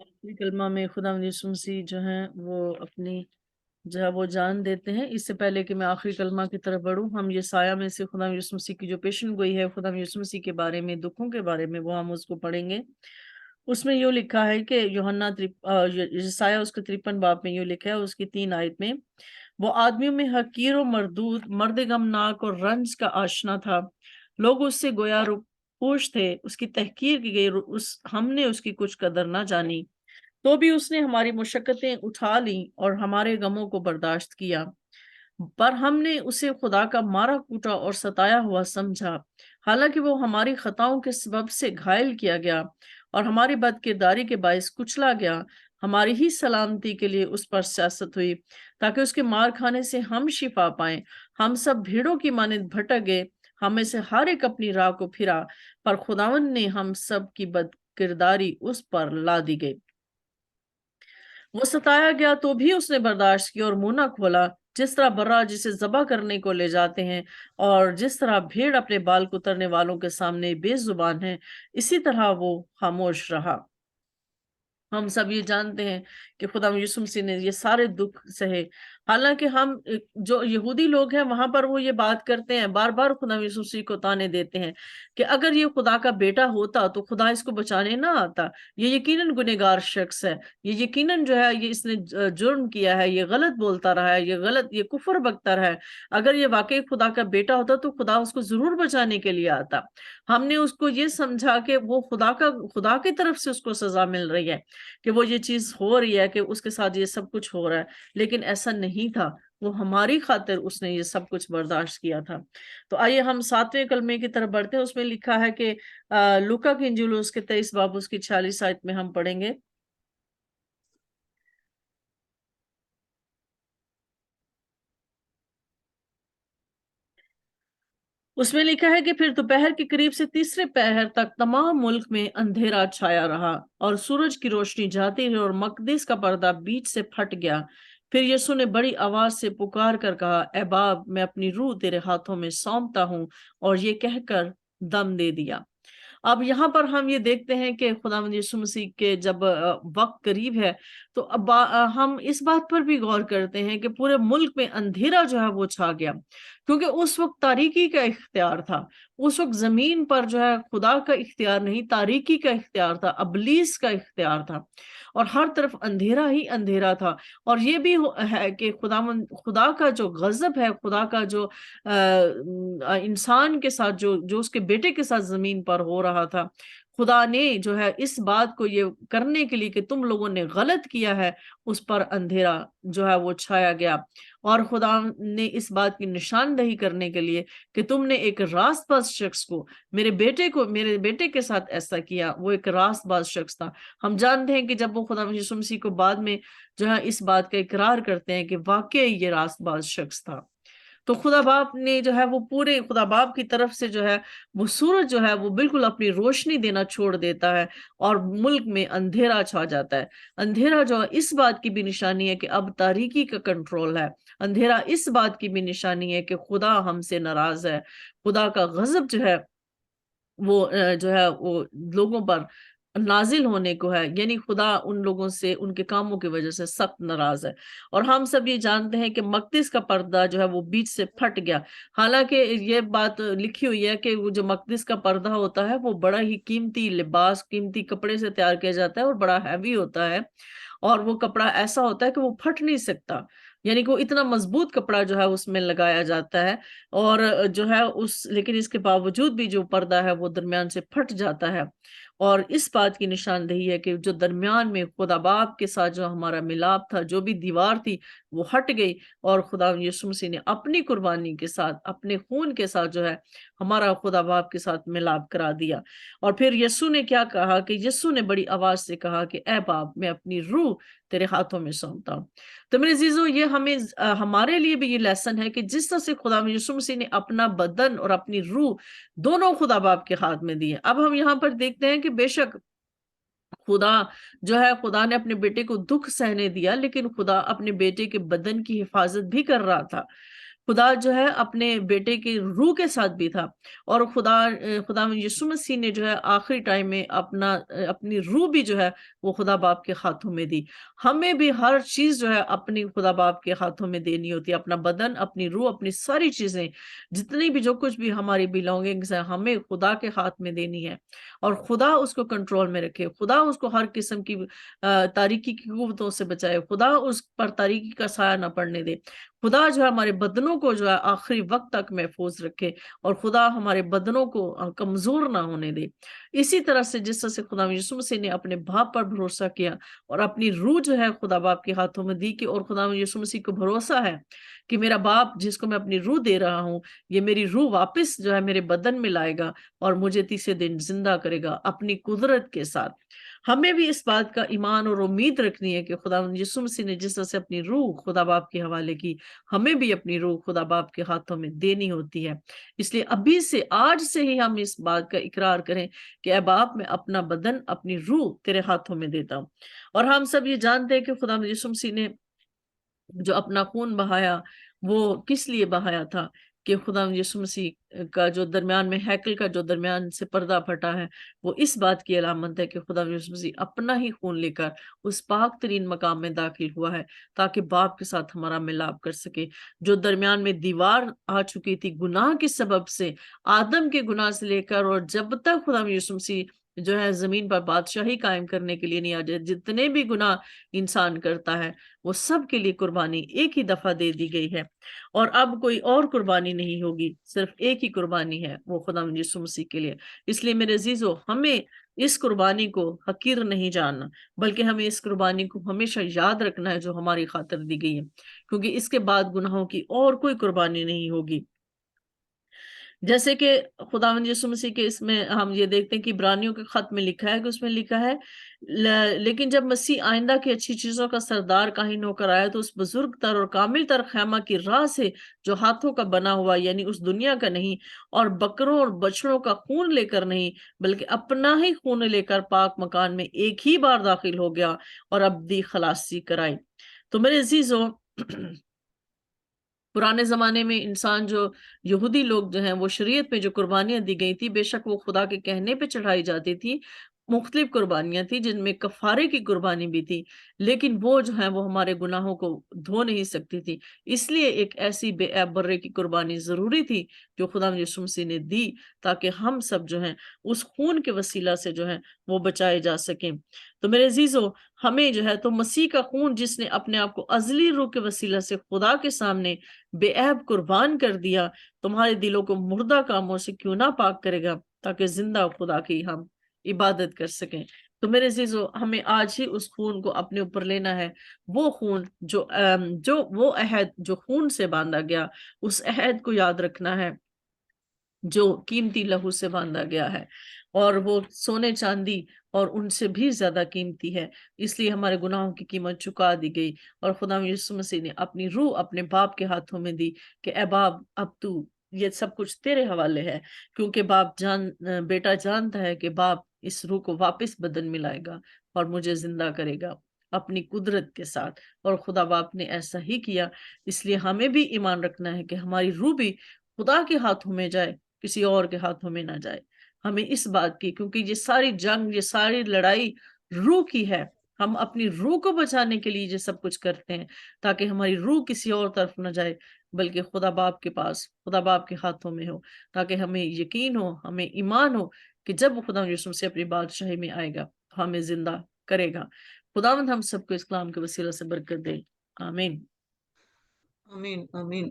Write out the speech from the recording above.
آخری کلمہ میں خدا یسوع مسیح جو ہیں وہ اپنی جو ہے وہ جان دیتے ہیں۔ اس سے پہلے کہ میں آخری کلمہ کی طرف بڑھوں، ہم یہ سایہ میں سے خدا یسوع مسیح کی جو پیشن گوئی ہے خدا یسوع مسیح کے بارے میں، دکھوں کے بارے میں، وہ ہم اس کو پڑھیں گے۔ اس میں یوں لکھا ہے کہ یوحنا یسایہ اس کے 53 باب میں یوں لکھا ہے، اس کی 3 آیت میں، وہ آدمیوں میں حقیر و مردود، مرد غمناک اور رنج کا آشنا تھا۔ لوگ اس سے گویا پوش تھے، اس کی تحقیر کی گئی، ہم نے اس کی کچھ قدر نہ جانی، تو بھی اس نے ہماری مشقتیں اٹھا لیں اور ہمارے غموں کو برداشت کیا۔ پر ہم نے اسے خدا کا مارا کوٹا اور ستایا ہوا سمجھا، حالانکہ وہ ہماری خطاؤں کے سبب سے گھائل کیا گیا اور ہماری بد کرداری کے باعث کچلا گیا۔ ہماری ہی سلامتی کے لیے اس پر سیاست ہوئی، تاکہ اس کے مار کھانے سے ہم شفا پائیں۔ ہم سب بھیڑوں کی مانند بھٹک گئے، ہم میں سے ہر ایک اپنی راہ کو پھرا، پر خداوند نے ہم سب کی بد کرداری اس پر لا دی گئی۔ وہ ستایا گیا تو بھی اس نے برداشت کی اور منہ نہ کھولا، جس طرح برا جسے ذبح کرنے کو لے جاتے ہیں، اور جس طرح بھیڑ اپنے بال کترنے والوں کے سامنے بے زبان ہے، اسی طرح وہ خاموش رہا۔ ہم سب یہ جانتے ہیں کہ خدا یسوع مسیح نے یہ سارے دکھ سہے، حالانکہ ہم جو یہودی لوگ ہیں وہاں پر وہ یہ بات کرتے ہیں، بار بار خدا یسوع مسیح کو تانے دیتے ہیں کہ اگر یہ خدا کا بیٹا ہوتا تو خدا اس کو بچانے نہ آتا، یہ یقیناً گنہگار شخص ہے، یہ یقیناً جو ہے یہ اس نے جرم کیا ہے، یہ غلط بولتا رہا ہے، یہ کفر بکتا رہا ہے، اگر یہ واقعی خدا کا بیٹا ہوتا تو خدا اس کو ضرور بچانے کے لیے آتا۔ ہم نے اس کو یہ سمجھا کہ وہ خدا کی طرف سے اس کو سزا مل رہی ہے، کہ وہ یہ چیز ہو رہی ہے، کہ اس کے ساتھ یہ سب کچھ ہو رہا ہے، لیکن ایسا نہیں تھا، وہ ہماری خاطر اس نے یہ سب کچھ برداشت کیا تھا۔ تو آئیے ہم 7ویں کلمے کی طرف بڑھتے ہیں۔ اس میں لکھا ہے کہ لوکا کی انجیل اس کے 23 باب اس کی 46 آیت میں ہم پڑھیں گے۔ اس میں لکھا ہے کہ پھر دوپہر کے قریب سے تیسرے پہر تک تمام ملک میں اندھیرا چھایا رہا اور سورج کی روشنی جاتی رہی اور مقدس کا پردہ بیچ سے پھٹ گیا۔ پھر یسوع نے بڑی آواز سے پکار کر کہا، اے باپ، میں اپنی روح تیرے ہاتھوں میں سونپتا ہوں، اور یہ کہہ کر دم دے دیا۔ اب یہاں پر ہم یہ دیکھتے ہیں کہ خداوند یسوع مسیح کے جب وقت قریب ہے تو اب ہم اس بات پر بھی غور کرتے ہیں کہ پورے ملک میں اندھیرا جو ہے وہ چھا گیا، کیونکہ اس وقت تاریکی کا اختیار تھا۔ اس وقت زمین پر جو ہے خدا کا اختیار نہیں، تاریکی کا اختیار تھا، ابلیس کا اختیار تھا، اور ہر طرف اندھیرا ہی اندھیرا تھا۔ اور یہ بھی ہے کہ خدا کا جو غضب ہے، خدا کا جو انسان کے ساتھ جو اس کے بیٹے کے ساتھ زمین پر ہو رہا تھا، خدا نے جو ہے اس بات کو یہ کرنے کے لیے کہ تم لوگوں نے غلط کیا ہے، اس پر اندھیرا جو ہے وہ چھایا گیا، اور خدا نے اس بات کی نشاندہی کرنے کے لیے کہ تم نے ایک راست باز شخص کو، میرے بیٹے کے ساتھ ایسا کیا، وہ ایک راست باز شخص تھا۔ ہم جانتے ہیں کہ جب وہ خدا یسوع مسیح کو بعد میں جو ہے اس بات کا اقرار کرتے ہیں کہ واقعی یہ راست باز شخص تھا، تو خدا باپ نے جو ہے وہ پورے خدا باپ کی طرف سے جو ہے وہ سورج جو ہے وہ بالکل اپنی روشنی دینا چھوڑ دیتا ہے، اور ملک میں اندھیرا چھا جاتا ہے۔ اندھیرا جو ہے اس بات کی بھی نشانی ہے کہ اب تاریکی کا کنٹرول ہے۔ اندھیرا اس بات کی بھی نشانی ہے کہ خدا ہم سے ناراض ہے، خدا کا غضب جو ہے وہ جو ہے وہ لوگوں پر نازل ہونے کو ہے، یعنی خدا ان لوگوں سے ان کے کاموں کی وجہ سے سخت ناراض ہے۔ اور ہم سب یہ جانتے ہیں کہ مقدس کا پردہ جو ہے وہ بیچ سے پھٹ گیا، حالانکہ یہ بات لکھی ہوئی ہے کہ وہ جو مقدس کا پردہ ہوتا ہے وہ بڑا ہی قیمتی لباس، قیمتی کپڑے سے تیار کیا جاتا ہے، اور بڑا ہیوی ہوتا ہے، اور وہ کپڑا ایسا ہوتا ہے کہ وہ پھٹ نہیں سکتا، یعنی کہ وہ اتنا مضبوط کپڑا جو ہے اس میں لگایا جاتا ہے، اور جو ہے لیکن اس کے باوجود بھی جو پردہ ہے وہ درمیان سے پھٹ جاتا ہے، اور اس بات کی نشاندہی ہے کہ جو درمیان میں خدا باپ کے ساتھ جو ہمارا ملاپ تھا، جو بھی دیوار تھی وہ ہٹ گئی، اور خدا یسوع مسیح نے اپنی قربانی کے ساتھ، اپنے خون کے ساتھ جو ہے ہمارا خدا باپ کے ساتھ ملاپ کرا دیا۔ اور پھر یسوع نے کیا کہا کہ یسوع نے بڑی آواز سے کہا کہ اے باپ، میں اپنی روح تیرے ہاتھوں میں سونپتا ہوں۔ تو میرے عزیزو، یہ ہمارے لیے بھی یہ لیسن ہے کہ جس طرح سے خدا یسوع مسیح نے اپنا بدن اور اپنی روح دونوں خدا باپ کے ہاتھ میں دیے۔ اب ہم یہاں پر دیکھتے ہیں کہ بے شک خدا نے اپنے بیٹے کو دکھ سہنے دیا، لیکن خدا اپنے بیٹے کے بدن کی حفاظت بھی کر رہا تھا۔ خدا جو ہے اپنے بیٹے کی روح کے ساتھ بھی تھا، اور خدا یسوع مسیح نے جو ہے آخری ٹائم میں اپنی روح بھی جو ہے وہ خدا باپ کے ہاتھوں میں دی۔ ہمیں بھی ہر چیز جو ہے اپنی خدا باپ کے ہاتھوں میں دینی ہوتی ہے، اپنا بدن، اپنی روح، اپنی ساری چیزیں، جتنی بھی جو کچھ بھی ہماری بلونگنگز ہے، ہمیں خدا کے ہاتھ میں دینی ہے، اور خدا اس کو کنٹرول میں رکھے، خدا اس کو ہر قسم کی تاریکی کی قوتوں سے بچائے، خدا اس پر تاریکی کا سایہ نہ پڑنے دے، خدا جو ہے ہمارے بدنوں کو جو ہے آخری وقت تک محفوظ رکھے، اور خدا ہمارے بدنوں کو کمزور نہ ہونے دے۔ اسی طرح سے جس طرح سے خدا یسوع مسیح نے اپنے باپ پر بھروسہ کیا اور اپنی روح جو ہے خدا باپ کے ہاتھوں میں دی، اور خدا یسوع مسیح کو بھروسہ ہے کہ میرا باپ جس کو میں اپنی روح دے رہا ہوں، یہ میری روح واپس جو ہے میرے بدن میں لائے گا اور مجھے تیسرے دن زندہ کرے گا اپنی قدرت کے ساتھ۔ ہمیں بھی اس بات کا ایمان اور امید رکھنی ہے کہ خدا یسوع مسیح نے جس طرح سے اپنی روح خدا باپ کے حوالے کی، ہمیں بھی اپنی روح خدا باپ کے ہاتھوں میں دینی ہوتی ہے۔ اس لیے ابھی سے، آج سے ہی ہم اس بات کا اقرار کریں کہ اے باپ، میں اپنا بدن، اپنی روح تیرے ہاتھوں میں دیتا ہوں۔ اور ہم سب یہ جانتے ہیں کہ خدا یسوع مسیح نے جو اپنا خون بہایا وہ کس لیے بہایا تھا، کہ خدا یسوع مسیح کا جو درمیان میں ہیکل کا جو درمیان سے پردہ پھٹا ہے، وہ اس بات کی علامت ہے کہ خدا یسوع مسیح اپنا ہی خون لے کر اس پاک ترین مقام میں داخل ہوا ہے، تاکہ باپ کے ساتھ ہمارا ملاپ کر سکے۔ جو درمیان میں دیوار آ چکی تھی گناہ کے سبب سے، آدم کے گناہ سے لے کر، اور جب تک خدا یسوع مسیح جو ہے زمین پر بادشاہی قائم کرنے کے لیے نہیں آ جائے، جتنے بھی گناہ انسان کرتا ہے وہ سب کے لیے قربانی ایک ہی دفعہ دے دی گئی ہے، اور اب کوئی اور قربانی نہیں ہوگی، صرف ایک ہی قربانی ہے، وہ خدا یسوع مسیح کے لیے۔ اس لیے میرے عزیزو، ہمیں اس قربانی کو حقیر نہیں جاننا، بلکہ ہمیں اس قربانی کو ہمیشہ یاد رکھنا ہے جو ہماری خاطر دی گئی ہے، کیونکہ اس کے بعد گناہوں کی اور کوئی قربانی نہیں ہوگی۔ جیسے کہ خداوند یسوع مسیح کے اس میں ہم یہ دیکھتے ہیں کہ عبرانیوں کے خط میں لکھا ہے کہ اس میں لکھا ہے لیکن جب مسیح آئندہ کی اچھی چیزوں کا سردار کاہن ہو کر آیا تو اس بزرگ تر اور کامل تر خیمہ کی راہ سے جو ہاتھوں کا بنا ہوا، یعنی اس دنیا کا نہیں، اور بکروں اور بچڑوں کا خون لے کر نہیں، بلکہ اپنا ہی خون لے کر پاک مکان میں ایک ہی بار داخل ہو گیا اور ابدی خلاصی کرائی۔ تو میرے عزیزوں، پرانے زمانے میں انسان جو یہودی لوگ جو ہیں وہ شریعت میں جو قربانیاں دی گئی تھی، بے شک وہ خدا کے کہنے پہ چڑھائی جاتی تھی، مختلف قربانیاں تھی جن میں کفارے کی قربانی بھی تھی، لیکن وہ جو ہیں وہ ہمارے گناہوں کو دھو نہیں سکتی تھی۔ اس لیے ایک ایسی بے عیب برے کی قربانی ضروری تھی جو خدا یسوع مسیح نے دی، تاکہ ہم سب جو ہیں اس خون کے وسیلہ سے جو ہیں وہ بچائے جا سکیں۔ تو میرے عزیزو، ہمیں جو ہے تو مسیح کا خون جس نے اپنے آپ کو ازلی روح کے وسیلہ سے خدا کے سامنے بے عیب قربان کر دیا، تمہارے دلوں کو مردہ کاموں سے کیوں نہ پاک کرے گا، تاکہ زندہ خدا کی ہم عبادت کر سکیں۔ تو میرے عزیزو، ہمیں آج ہی اس خون کو اپنے اوپر لینا ہے، وہ خون جو وہ عہد جو خون سے باندھا گیا، اس عہد کو یاد رکھنا ہے جو قیمتی لہو سے باندھا گیا ہے، اور وہ سونے چاندی اور ان سے بھی زیادہ قیمتی ہے۔ اس لیے ہمارے گناہوں کی قیمت چکا دی گئی، اور خدا یسوع مسیح نے اپنی روح اپنے باپ کے ہاتھوں میں دی کہ اے باپ، اب تو یہ سب کچھ تیرے حوالے ہے، کیونکہ بیٹا جانتا ہے کہ باپ اس روح کو واپس بدن میں لائے گا اور مجھے زندہ کرے گا اپنی قدرت کے ساتھ، اور خدا باپ نے ایسا ہی کیا۔ اس لیے ہمیں بھی ایمان رکھنا ہے کہ ہماری روح بھی خدا کے ہاتھوں میں جائے، کسی اور کے ہاتھوں میں نہ جائے۔ ہمیں اس بات کی، کیونکہ یہ ساری جنگ، یہ ساری لڑائی روح کی ہے، ہم اپنی روح کو بچانے کے لیے یہ سب کچھ کرتے ہیں، تاکہ ہماری روح کسی اور طرف نہ جائے، بلکہ خدا باپ کے پاس، خدا باپ کے ہاتھوں میں ہو، تاکہ ہمیں یقین ہو، ہمیں ایمان ہو کہ جب خدا یسوع سے اپنی بادشاہی میں آئے گا تو ہمیں زندہ کرے گا۔ خداوند ہم سب کو اس کلام کے وسیلہ سے برکت دے، آمین۔ آمین آمین۔